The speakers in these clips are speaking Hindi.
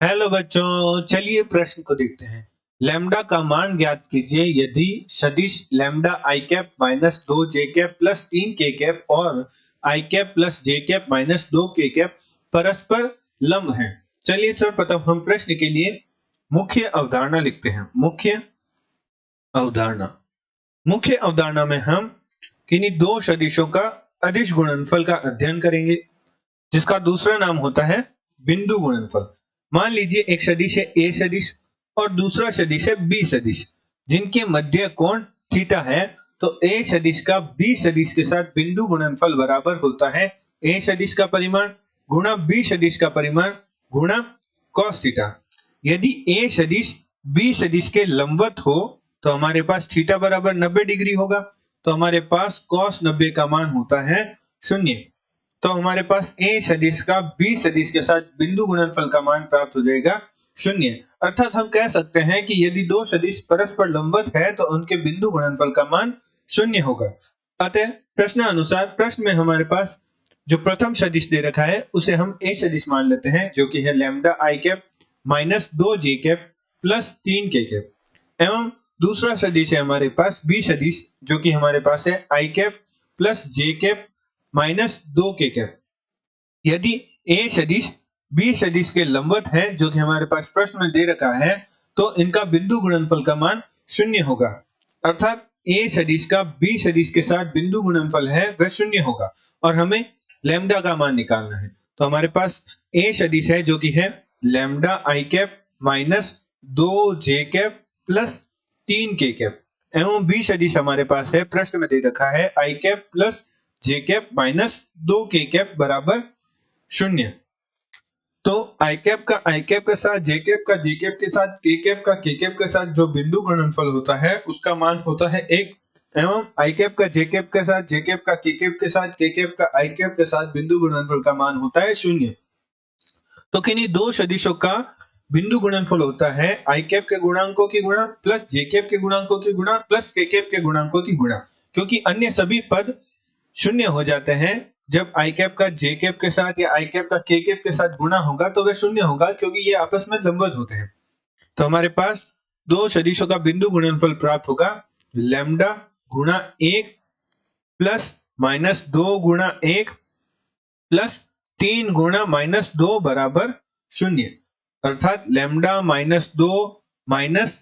हेलो बच्चों, चलिए प्रश्न को देखते हैं। लैम्डा का मान ज्ञात कीजिए यदि सदिश लैम्डा आई कैप माइनस 2 जे कैप प्लस 3 के कैप और आई कैप प्लस जे कैप माइनस 2 के कैप परस्पर लंब हैं। चलिए सर्वप्रथम हम प्रश्न के लिए मुख्य अवधारणा लिखते हैं। मुख्य अवधारणा में हम किन्हीं दो सदिशों का अदिश गुणनफल का अध्ययन करेंगे, जिसका दूसरा नाम होता है बिंदु गुणनफल। मान लीजिए एक सदिश है ए सदिश और दूसरा सदिश है बी सदिश, जिनके मध्य कोण थीटा है। तो ए सदिश का बी सदिश के साथ बिंदु गुणनफल बराबर होता है ए सदिश का परिमाण गुणा बी सदिश का परिमाण गुणा cos थीटा। यदि ए सदिश बी सदिश के लंबवत हो तो हमारे पास थीटा बराबर 90 डिग्री होगा, तो हमारे पास cos 90 का मान होता है 0। तो हमारे पास ए सदिश का बी सदिश के साथ बिंदु गुणनफल का मान प्राप्त हो जाएगा 0। अर्थात हम कह सकते हैं कि यदि दो सदिश परस्पर लंबवत है तो उनके बिंदु गुणनफल का मान 0 होगा। अतः प्रश्न अनुसार प्रश्न में हमारे पास जो प्रथम सदिश दे रखा है उसे हम ए सदिश मान लेते हैं, जो कि है लैम्डा आई कैप माइनस 2 जे कैप प्लस 3 के कैप। एवं दूसरा सदिश है हमारे पास बी सदिश, जो कि हमारे पास है आई कैप प्लस जे कैप माइनस 2 के कैप। यदि ए सदिश बी सदिश के लंबवत है, जो कि हमारे पास प्रश्न में दे रखा है, तो इनका बिंदु गुणनफल का मान 0 होगा। अर्थात ए सदिश का बी सदिश के साथ बिंदु गुणनफल है वह 0 होगा और हमें लैम्डा का मान निकालना है। तो हमारे पास ए सदिश है जो कि है लैम्डा आई कैप माइनस 2 जे कैप प्लस 3 के कैप, एवं बी सदिश हमारे पास है प्रश्न में दे रखा है आई कैप प्लस जे कैप माइनस 2 के कैप बराबर 0। तो आई कैप का आई कैप के साथ जे कैप का जे कैप के साथ के कैप का के कैप के साथ जो बिंदु गुणनफल होता है उसका मान होता है 1, एवं आई कैप का जे कैप के साथ जे कैप का के कैप के साथ के कैप का आई कैप के साथ बिंदु गुणनफल का मान होता है 0। तो किन्हीं दो सदिशों का बिंदु गुणनफल होता है आई कैप के गुणांकों की गुणा प्लस जे कैप के गुणांकों की गुणा प्लस के कैप के गुणांकों की गुणा, क्योंकि अन्य सभी पद 0 हो जाते हैं। जब आई कैप का जे कैप के साथ या आई कैप का के कैप के साथ गुणा होगा तो वह 0 होगा, क्योंकि ये आपस में लंबवत होते हैं। तो हमारे पास दो सदिशों का बिंदु गुणनफल प्राप्त होगा लैम्डा गुणा 1 प्लस माइनस 2 गुणा 1 प्लस 3 गुणा माइनस 2 बराबर 0। अर्थात लैम्डा माइनस 2 माइनस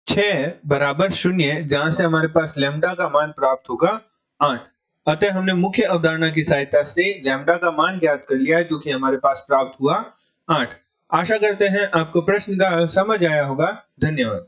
6 बराबर 0, जहां से हमारे पास लैम्डा का मान प्राप्त होगा 8। अतः हमने मुख्य अवधारणा की सहायता से लैम्डा का मान ज्ञात कर लिया है, जो कि हमारे पास प्राप्त हुआ 8। आशा करते हैं आपको प्रश्न का समझ आया होगा। धन्यवाद।